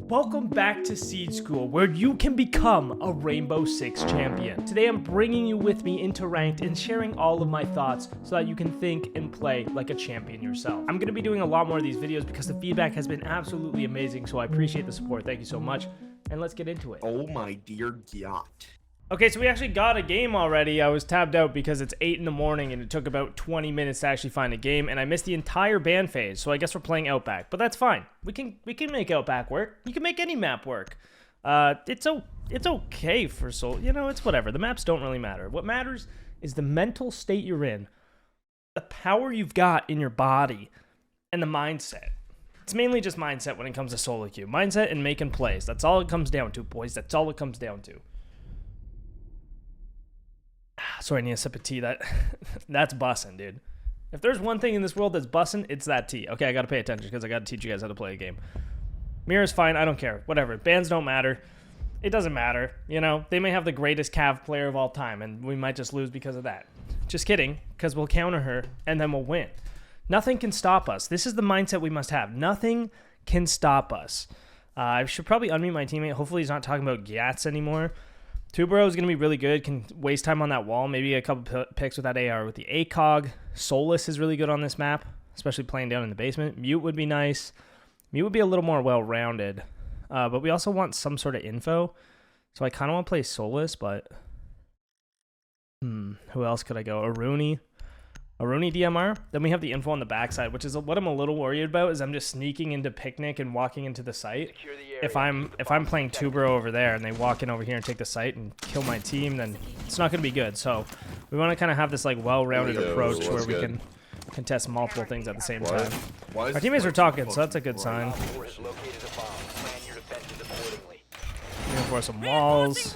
Welcome back to Seed School, where you can become a Rainbow Six champion. Today I'm bringing you with me into ranked and sharing all of my thoughts so that you can think and play like a champion yourself. I'm going to be doing a lot more of these videos because the feedback has been absolutely amazing, so I appreciate the support. Thank you so much, and let's get into it. Oh my dear God. Okay, so we actually got a game already. I was tabbed out because it's 8 in the morning and it took about 20 minutes to actually find a game, and I missed the entire ban phase, so I guess we're playing Outback, but that's fine. We can make Outback work. You can make any map work. It's okay for Soul. You know, it's whatever. The maps don't really matter. What matters is the mental state you're in, the power you've got in your body, and the mindset. It's mainly just mindset when it comes to solo queue. Mindset and making plays. That's all it comes down to, boys. That's all it comes down to. Sorry, I need a sip of tea. That's bussin', dude. If there's one thing in this world that's bussin', it's that tea. Okay, I gotta pay attention because I gotta teach you guys how to play a game. Mirror's fine. I don't care. Whatever. Bans don't matter. It doesn't matter. You know, they may have the greatest Cav player of all time, and we might just lose because of that. Just kidding, because we'll counter her, and then we'll win. Nothing can stop us. This is the mindset we must have. Nothing can stop us. I should probably unmute my teammate. Hopefully he's not talking about Gyats anymore. Tubero is going to be really good, can waste time on that wall, maybe a couple picks with that AR with the ACOG. Solus is really good on this map, especially playing down in the basement. Mute would be nice. Mute would be a little more well-rounded, but we also want some sort of info, so I kind of want to play Solus, but who else could I go? Aruni DMR. Then we have the info on the backside, which is what I'm a little worried about, is I'm just sneaking into Picnic and walking into the site. If I'm playing Tubero over there and they walk in over here and take the site and kill my team, then it's not going to be good. So we want to kind of have this like well-rounded approach where we can contest multiple things at the same time. Our teammates are talking, so that's a good sign. Reinforce some walls.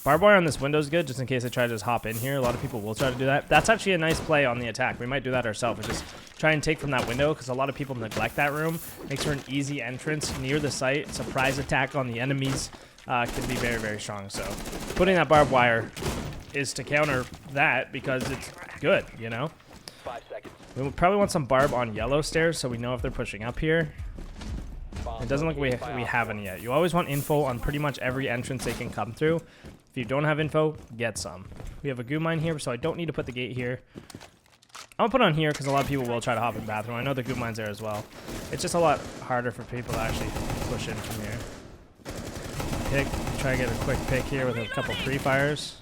Barbed wire on this window is good, just in case I try to just hop in here. A lot of people will try to do that. That's actually a nice play on the attack. We might do that ourselves. We just try and take from that window, because a lot of people neglect that room. Makes for an easy entrance near the site. Surprise attack on the enemies can be very, very strong. So putting that barbed wire is to counter that, because it's good, you know? 5 seconds. We probably want some barb on yellow stairs, so we know if they're pushing up here. It doesn't look like we have any yet. You always want info on pretty much every entrance they can come through. If you don't have info, get some. We have a goo mine here, so I don't need to put the gate here. I'm gonna put it on here because a lot of people will try to hop in the bathroom. I know the goo mine's there as well. It's just a lot harder for people to actually push in from here. Try to get a quick pick here with a couple pre-fires.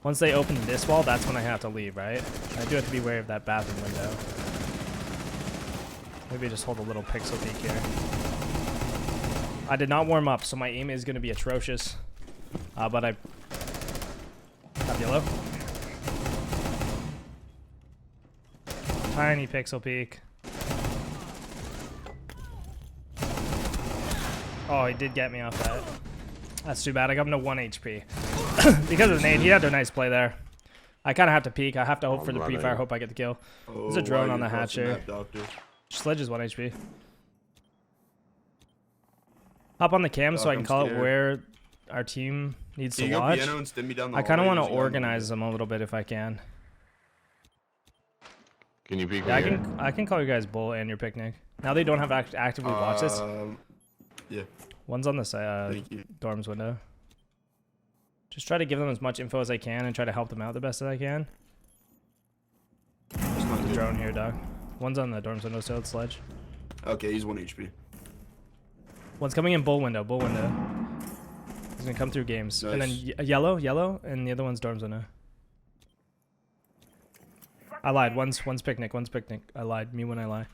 Once they open this wall, that's when I have to leave, right? I do have to be wary of that bathroom window. Maybe just hold a little pixel peek here. I did not warm up, so my aim is going to be atrocious. But I have yellow. Tiny pixel peek. Oh, he did get me off that. That's too bad. I got him to 1 HP. Because of Nate, he had a nice play there. I kind of have to peek. I have to hope for the pre-fire. Hope I get the kill. There's a drone on the hatch here. Sledge is 1 HP. Hop on the cam so I can call it where our team needs to watch. I kind of want to organize them a little bit if I can. Can you peek? Yeah, I can call you guys bull and your picnic. Now they don't have to actively watch this. Yeah. One's on the dorms window. Just try to give them as much info as I can and try to help them out the best that I can. There's a drone here, dog. One's on the dorms window, so it's Sledge. Okay, he's 1 HP. One's coming in bull window. He's gonna come through games. Nice. And then yellow, and the other one's dorms window. I lied. One's picnic. I lied. Me when I lie.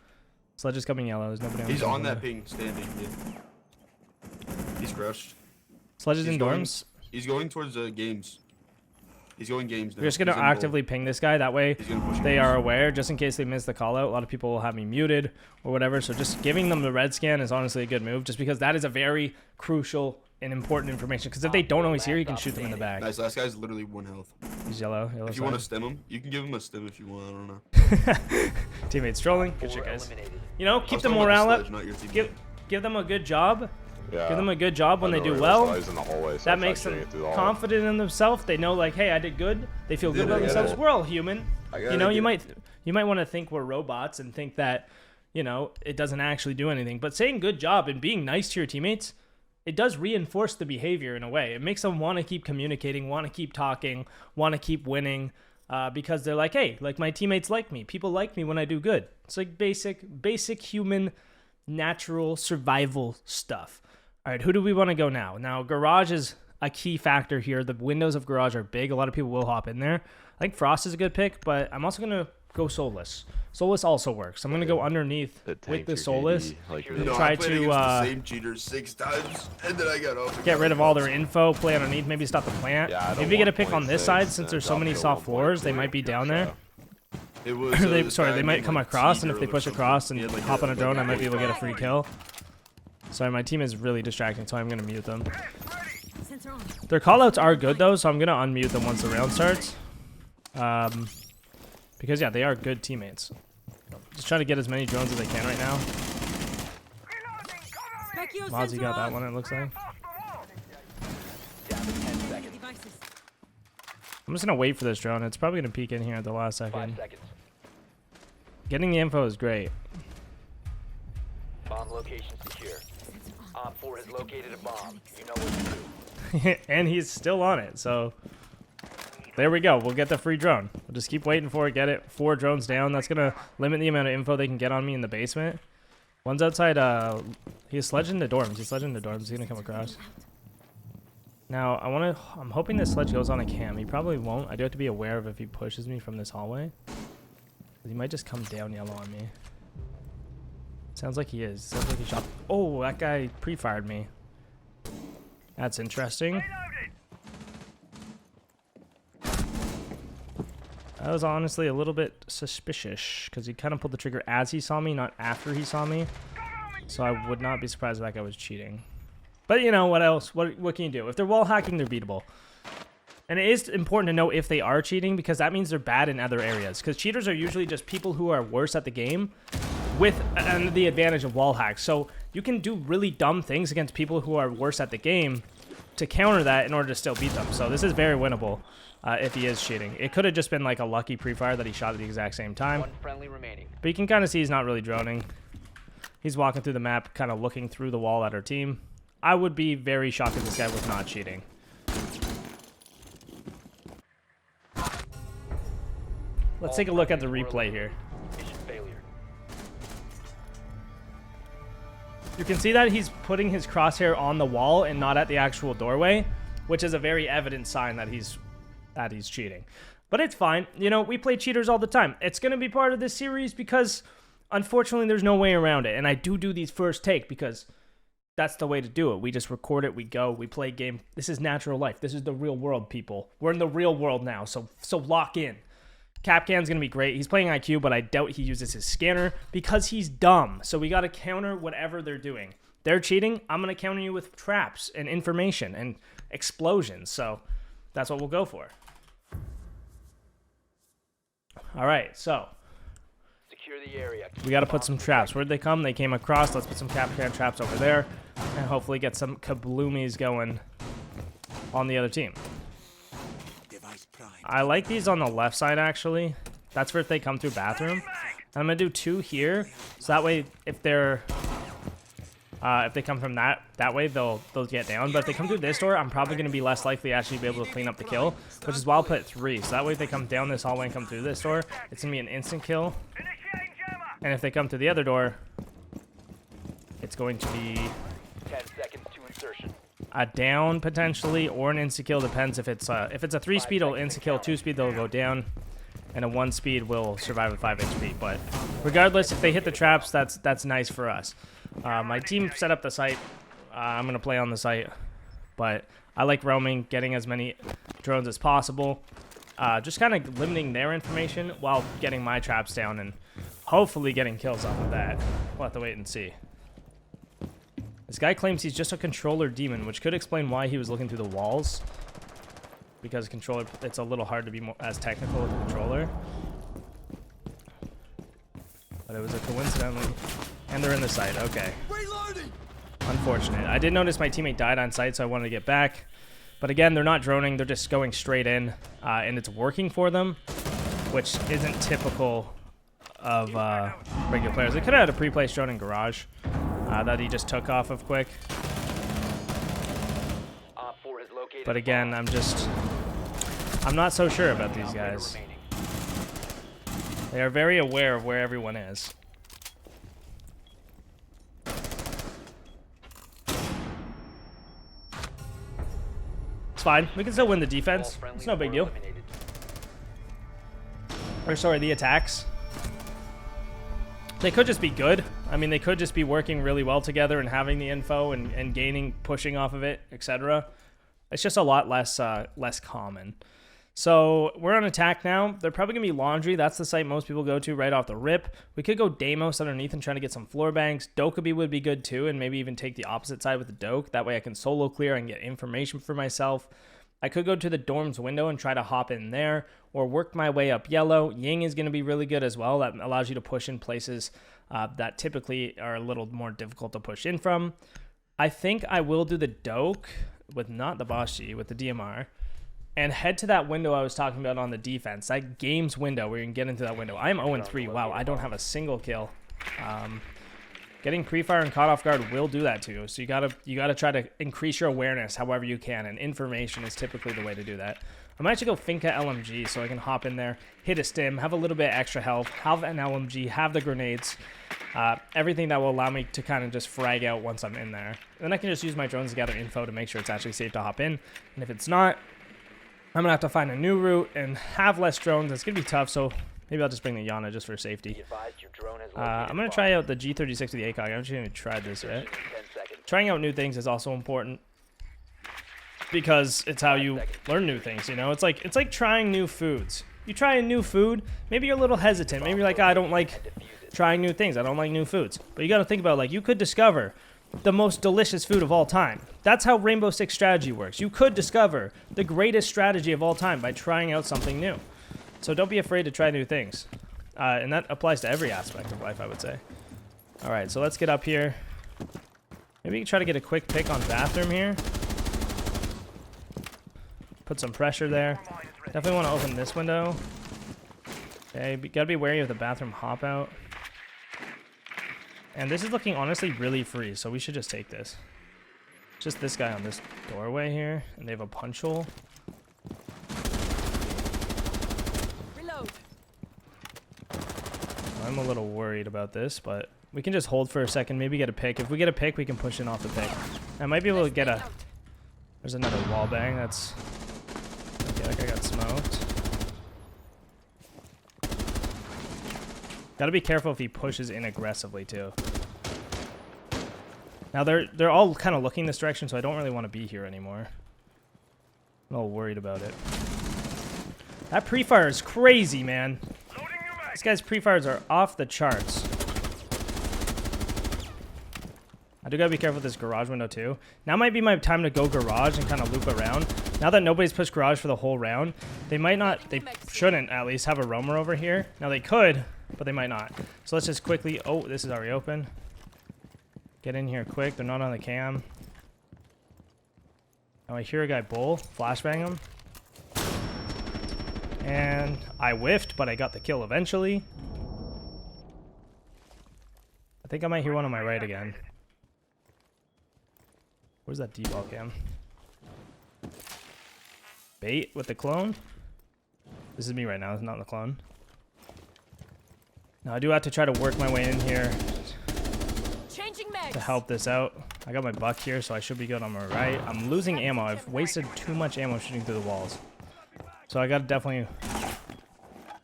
Sledge is coming yellow. There's nobody on. He's on that ping, standing. Yeah. He's crushed. Sledge is in dorms. He's going towards games. He's going games now. We're just going to actively ping this guy. That way they are aware, just in case they miss the call out. A lot of people will have me muted or whatever. So just giving them the red scan is honestly a good move, just because that is a very crucial and important information. Because if they don't always hear, you can shoot them in the back. Nice. Last guy's literally 1 health. He's yellow. If you want to stem him, you can give him a stem if you want. I don't know. Teammates trolling. Good shit, guys. You know, keep the morale up. Give them a good job. Yeah. Give them a good job when they do well. So that makes them confident in themselves. They know, like, hey, I did good. They feel good about themselves. We're all human. You know, you might want to think we're robots and think that, you know, it doesn't actually do anything. But saying good job and being nice to your teammates, it does reinforce the behavior in a way. It makes them want to keep communicating, want to keep talking, want to keep winning, because they're like, hey, like my teammates like me. People like me when I do good. It's like basic human, natural survival stuff. All right, who do we want to go now? Now, garage is a key factor here. The windows of garage are big. A lot of people will hop in there. I think Frost is a good pick, but I'm also going to go Soulless. Soulless also works. I'm going to go underneath with the Soulless. Try to same cheaters 6 times, and then I got off. Get rid of all their info, play underneath, maybe stop the plant. Maybe get a pick on this side since there's so many soft floors. They might be down there. It was, they might come across, and if they push across and hop on a drone, I might be able to get a free kill. Sorry, my team is really distracting, so I'm going to mute them. Their callouts are good, though, so I'm going to unmute them once the round starts. Because, yeah, they are good teammates. Just trying to get as many drones as I can right now. Mozzie got that one, it looks like. I'm just going to wait for this drone. It's probably going to peek in here at the last second. Getting the info is great. Bomb location secure. Op 4 has located a bomb. You know what to do. And he's still on it, so there we go. We'll get the free drone. We'll just keep waiting for it, get it. 4 drones down. That's going to limit the amount of info they can get on me in the basement. One's outside. He's sledging the dorms. He's sledging the dorms. He's going to come across. Now, I'm hoping this sledge goes on a cam. He probably won't. I do have to be aware of if he pushes me from this hallway. He might just come down yellow on me. Sounds like he is. Sounds like he shot. Oh, that guy pre-fired me. That's interesting. That was honestly a little bit suspicious because he kind of pulled the trigger as he saw me, not after he saw me. So I would not be surprised if that guy was cheating. But you know, what else? What can you do? If they're wall hacking, they're beatable. And it is important to know if they are cheating because that means they're bad in other areas. Because cheaters are usually just people who are worse at the game with the advantage of wall hacks. So you can do really dumb things against people who are worse at the game to counter that in order to still beat them. So this is very winnable if he is cheating. It could have just been like a lucky pre-fire that he shot at the exact same time. One friendly remaining. But you can kind of see he's not really droning. He's walking through the map, kind of looking through the wall at our team. I would be very shocked if this guy was not cheating. Let's take a look at the replay here. Mission failure. You can see that he's putting his crosshair on the wall and not at the actual doorway, which is a very evident sign that he's cheating. But it's fine. You know, we play cheaters all the time. It's going to be part of this series because, unfortunately, there's no way around it. And I do these first take because that's the way to do it. We just record it, we go, we play game. This is natural life. This is the real world, people. We're in the real world now, so lock in. Capcan's going to be great. He's playing IQ, but I doubt he uses his scanner because he's dumb. So we got to counter whatever they're doing. They're cheating. I'm going to counter you with traps and information and explosions. So that's what we'll go for. All right, so Secure the area. we got to put some traps. Where'd they come? They came across. Let's put some Capcan traps over there and hopefully get some kabloomies going on the other team. I like these on the left side, actually. That's for if they come through bathroom. And I'm going to do 2 here. So that way, if they come from that way, they'll get down. But if they come through this door, I'm probably going to be less likely to actually be able to clean up the kill, which is why I'll put 3. So that way, if they come down this hallway and come through this door, it's going to be an instant kill. And if they come to the other door, it's going to be 10 seconds to insertion. a down potentially or an insta kill. Depends if it's a 3-speed, it'll insta kill. 2-speed, they'll go down, and a 1-speed will survive at 5 HP. But regardless, if they hit the traps, that's nice for us. My team set up the site. I'm gonna play on the site, but I like roaming, getting as many drones as possible, just kind of limiting their information while getting my traps down and hopefully getting kills off of that. We'll have to wait and see. This guy claims he's just a controller demon, which could explain why he was looking through the walls. Because controller, it's a little hard to be as technical with a controller. But it was a coincidentally. And they're in the site, okay. Unfortunate. I did notice my teammate died on site, so I wanted to get back. But again, they're not droning, they're just going straight in. And it's working for them, which isn't typical of regular players. They could have had a pre-placed drone in garage that he just took off of quick. But again, I'm not so sure about these guys. They are very aware of where everyone is. It's fine. We can still win the defense. It's no big deal. Or sorry, the attacks. They could just be good. I mean, they could just be working really well together and having the info and gaining, pushing off of it, etc. It's just a lot less common. So we're on attack now. They're probably going to be laundry. That's the site most people go to right off the rip. We could go Deimos underneath and try to get some floor banks. Dokkaebi would be good too, and maybe even take the opposite side with the Doke. That way I can solo clear and get information for myself. I could go to the dorms window and try to hop in there, or work my way up yellow. Ying is going to be really good as well. That allows you to push in places that typically are a little more difficult to push in from. I think I will do the Doke with not the Bashi, with the DMR. And head to that window I was talking about on the defense. That game's window where you can get into that window. I'm 0-3. Wow, I don't have a single kill. Getting pre-fire and caught off guard will do that to you. So you gotta try to increase your awareness however you can, and information is typically the way to do that. I might actually go Finka LMG so I can hop in there, hit a stim, have a little bit extra health, have an LMG, have the grenades, everything that will allow me to kind of just frag out once I'm in there. Then I can just use my drones to gather info to make sure it's actually safe to hop in. And if it's not, I'm going to have to find a new route and have less drones. It's going to be tough, so maybe I'll just bring the Yana just for safety. I'm going to try out the G36 with the ACOG. I haven't even tried this yet. Trying out new things is also important because it's how you learn new things, you know? It's like trying new foods. You try a new food, maybe you're a little hesitant. Maybe you're like, I don't like trying new things. I don't like new foods. But you got to think about, like, you could discover the most delicious food of all time. That's how Rainbow Six strategy works. You could discover the greatest strategy of all time by trying out something new. So don't be afraid to try new things. And that applies to every aspect of life, I would say. All right, so let's get up here. Maybe we can try to get a quick pick on bathroom here. Put some pressure there. Definitely want to open this window. Okay, gotta be wary of the bathroom hop out. And this is looking honestly really free, so we should just take this. Just this guy on this doorway here, and they have a punch hole. Reload. I'm a little worried about this, but we can just hold for a second, maybe get a pick. If we get a pick, we can push in off the pick. I might be able to get a... There's another wall bang. That's... Okay, like I got smoked. Gotta be careful if he pushes in aggressively too. Now they're all kind of looking this direction, so I don't really want to be here anymore. I'm a little worried about it. That pre-fire is crazy, man. This guy's pre-fires are off the charts. I do gotta be careful with this garage window too. Now might be my time to go garage and kind of loop around. Now that nobody's pushed garage for the whole round, they might not, they shouldn't at least have a roamer over here. Now they could, but they might not. So let's just quickly, oh, this is already open. Get in here quick, they're not on the cam. Now I hear a guy bull, flashbang him. And I whiffed, but I got the kill eventually. I think I might hear one on my right again. Where's that D-ball cam? Bait with the clone? This is me right now, it's not the clone. Now I do have to try to work my way in here to help this out. I got my buck here, so I should be good on my right. I'm losing ammo. I've wasted too much ammo shooting through the walls. So I gotta definitely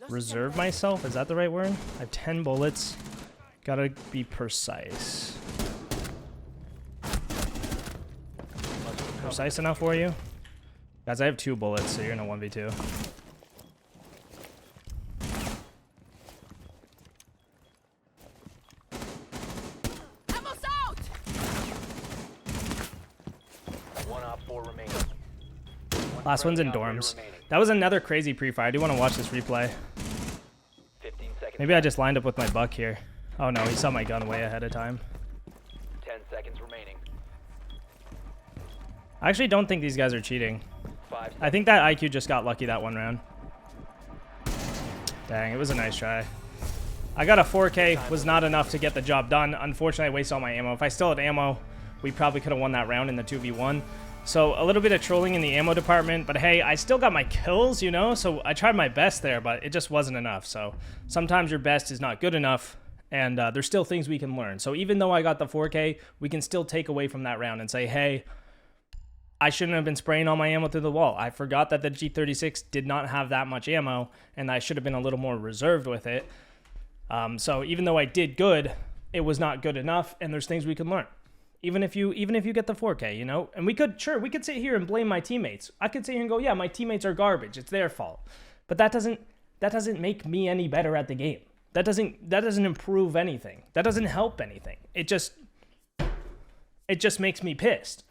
reserve myself. Is that the right word? I have 10 bullets. Gotta be precise. Precise enough for you? Guys, I have 2 bullets, so you're in a 1v2. Last one's in dorms. That was another crazy pre-fire. I do want to watch this replay. Maybe I just lined up with my buck here. Oh no, he saw my gun way ahead of time. 10 seconds remaining. I actually don't think these guys are cheating. I think that IQ just got lucky that one round. Dang, it was a nice try. I got a 4K, was not enough to get the job done. Unfortunately, I wasted all my ammo. If I still had ammo, we probably could have won that round in the 2v1. So a little bit of trolling in the ammo department, but hey, I still got my kills, you know? So I tried my best there, but it just wasn't enough. So sometimes your best is not good enough, and there's still things we can learn. So even though I got the 4K, we can still take away from that round and say, hey, I shouldn't have been spraying all my ammo through the wall. I forgot that the G36 did not have that much ammo, and I should have been a little more reserved with it. So even though I did good, it was not good enough, and there's things we can learn. Even if you get the 4K, you know? And we could sit here and blame my teammates. I could sit here and go, yeah, my teammates are garbage. It's their fault. But that doesn't make me any better at the game. That doesn't improve anything. That doesn't help anything. It just makes me pissed.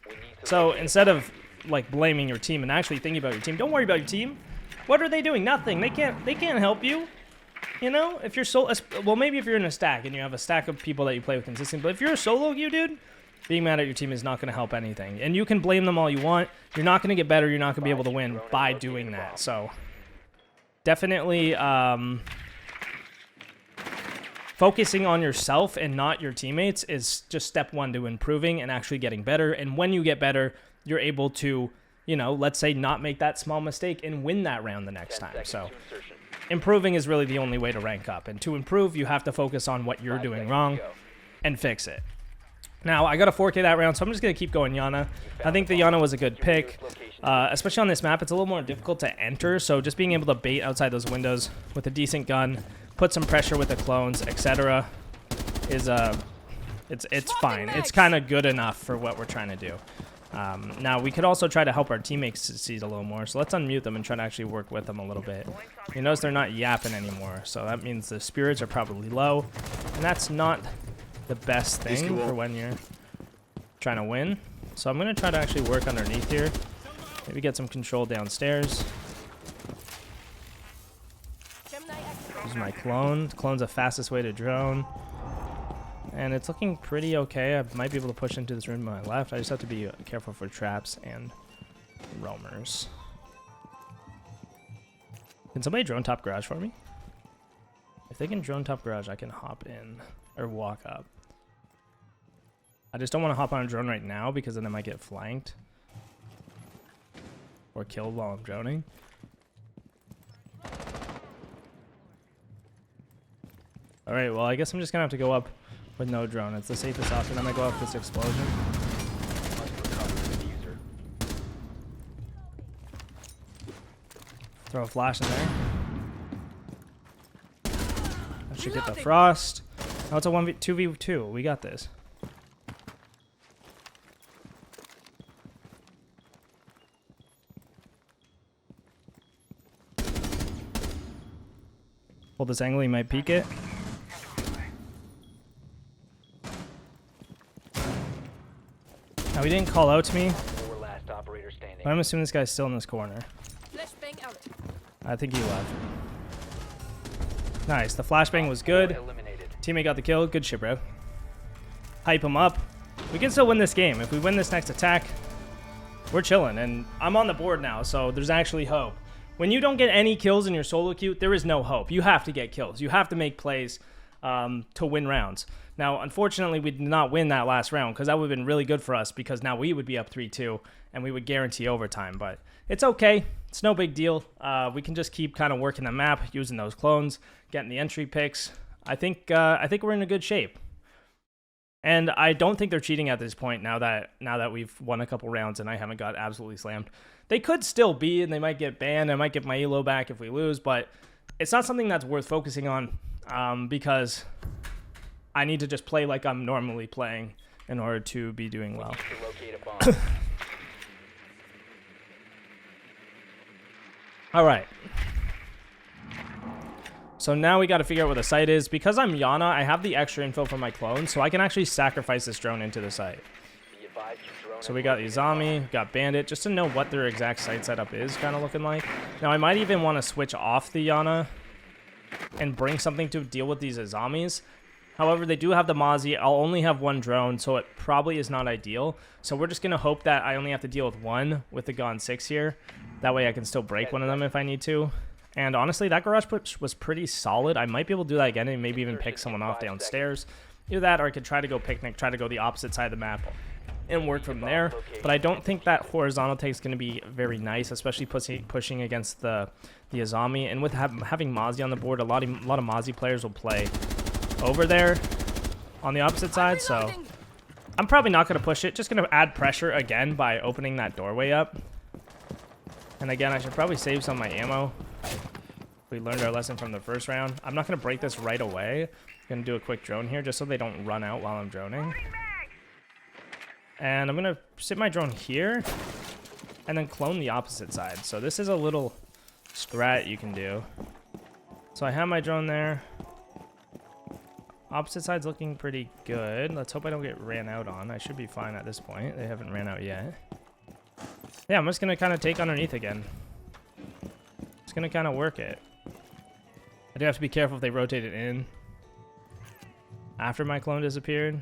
So instead of like blaming your team and actually thinking about your team, don't worry about your team. What are they doing? Nothing. They can't help you. You know, if you're well, maybe if you're in a stack and you have a stack of people that you play with consistently, but if you're a solo queue, dude, being mad at your team is not going to help anything. And you can blame them all you want. You're not going to get better. You're not going to be able to win by doing that. So definitely focusing on yourself and not your teammates is just step one to improving and actually getting better. And when you get better, you're able to, you know, let's say not make that small mistake and win that round the next time. So improving is really the only way to rank up. And to improve, you have to focus on what you're doing wrong and fix it. Now, I got a 4K that round, so I'm just going to keep going Yana. I think the Yana was a good pick, especially on this map. It's a little more difficult to enter, so just being able to bait outside those windows with a decent gun, put some pressure with the clones, etc. is it's fine. It's kind of good enough for what we're trying to do. Now, we could also try to help our teammates succeed a little more, so let's unmute them and try to actually work with them a little bit. You notice they're not yapping anymore, so that means the spirits are probably low, and that's not the best thing for when you're trying to win. So I'm going to try to actually work underneath here. Maybe get some control downstairs. Use my clone. Clone's the fastest way to drone. And it's looking pretty okay. I might be able to push into this room on my left. I just have to be careful for traps and roamers. Can somebody drone top garage for me? If they can drone top garage, I can hop in or walk up. I just don't want to hop on a drone right now because then I might get flanked or killed while I'm droning. Alright, well, I guess I'm just going to have to go up with no drone. It's the safest option. I might go up this explosion. Throw a flash in there. I should get the frost. Oh, it's a 2v2. We got this. Hold this angle, he might peek it. Now, he didn't call out to me. But I'm assuming this guy's still in this corner. I think he left. Nice. The flashbang was good. Teammate got the kill. Good shit, bro. Hype him up. We can still win this game. If we win this next attack, we're chilling. And I'm on the board now, so there's actually hope. When you don't get any kills in your solo queue, there is no hope. You have to get kills. You have to make plays to win rounds. Now, unfortunately, we did not win that last round because that would have been really good for us because now we would be up 3-2 and we would guarantee overtime. But it's okay. It's no big deal. We can just keep kind of working the map, using those clones, getting the entry picks. I think we're in a good shape. And I don't think they're cheating at this point now that we've won a couple rounds and I haven't got absolutely slammed. They could still be, and they might get banned. I might get my elo back if we lose, but it's not something that's worth focusing on because I need to just play like I'm normally playing in order to be doing well. All right. So now we got to figure out where the site is. Because I'm Yana, I have the extra info from my clone, so I can actually sacrifice this drone into the site. So we got Izami, got Bandit, just to know what their exact site setup is kind of looking like. Now I might even want to switch off the Yana and bring something to deal with these Izamis. However, they do have the Mozzie. I'll only have one drone, so it probably is not ideal. So we're just going to hope that I only have to deal with one with the Gon 6 here. That way I can still break one of them if I need to. And honestly, that garage push was pretty solid. I might be able to do that again and maybe even pick someone off downstairs. Either that, or I could try to go picnic, try to go the opposite side of the map and work from there. But I don't think that horizontal take is going to be very nice, especially pushing against the Azami. And with having Mozzie on the board, a lot of Mozzie players will play over there on the opposite side. So I'm probably not going to push it. Just going to add pressure again by opening that doorway up. And again, I should probably save some of my ammo. We learned our lesson from the first round. I'm not going to break this right away. I'm going to do a quick drone here just so they don't run out while I'm droning. And I'm going to sit my drone here and then clone the opposite side. So this is a little strat you can do. So I have my drone there. Opposite side's looking pretty good. Let's hope I don't get ran out on. I should be fine at this point. They haven't ran out yet. Yeah, I'm just going to kind of take underneath again. Just going to kind of work it. I do have to be careful if they rotate it in after my clone disappeared.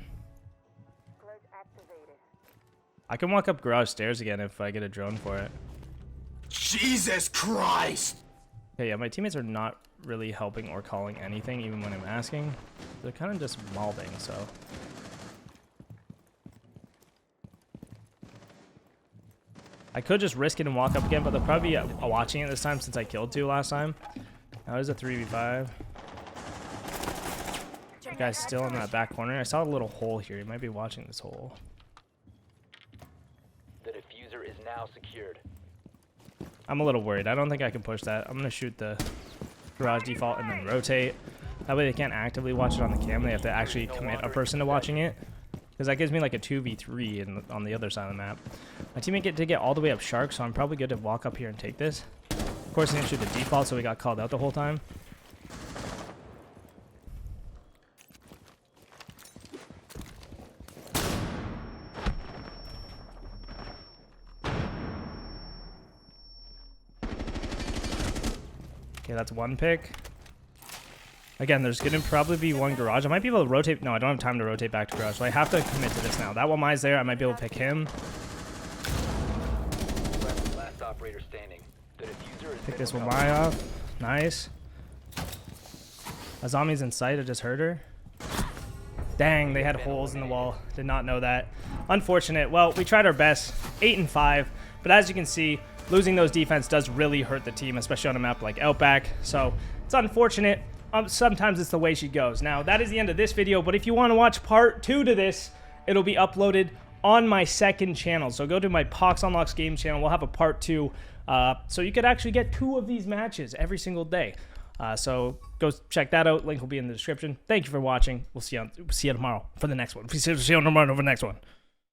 I can walk up garage stairs again if I get a drone for it. Jesus Christ! Okay, yeah, my teammates are not really helping or calling anything, even when I'm asking. They're kind of just molding, so. I could just risk it and walk up again, but they'll probably be watching it this time since I killed 2 last time. Now there's a 3v5. The guy's still in that back corner. I saw a little hole here. He might be watching this hole. The diffuser is now secured. I'm a little worried. I don't think I can push that. I'm going to shoot the garage default and then rotate. That way they can't actively watch it on the cam. They have to actually commit a person to watching it. Because that gives me like a 2v3 on the other side of the map. My teammate did get all the way up shark, so I'm probably good to walk up here and take this. Of course, he didn't shoot the default, so we got called out the whole time. Okay, that's one pick. Again, there's going to probably be one garage. I might be able to rotate. No, I don't have time to rotate back to garage, so I have to commit to this now. That one mine's there. I might be able to pick him. Last operator standing. The diffuser is Pick this one off. Nice. Azami's in sight. I just heard her. Dang, they had holes in the wall. Did not know that. Unfortunate. Well, we tried our best. 8 and 5. But as you can see, losing those defense does really hurt the team, especially on a map like Outback. So it's unfortunate. Sometimes it's the way she goes. Now, that is the end of this video, but if you want to watch part 2 to this, it'll be uploaded on my second channel. So go to my Poxonlox game channel. We'll have a part 2. So you could actually get 2 of these matches every single day. So go check that out. Link will be in the description. Thank you for watching. We'll see you tomorrow for the next one. See you tomorrow for the next one.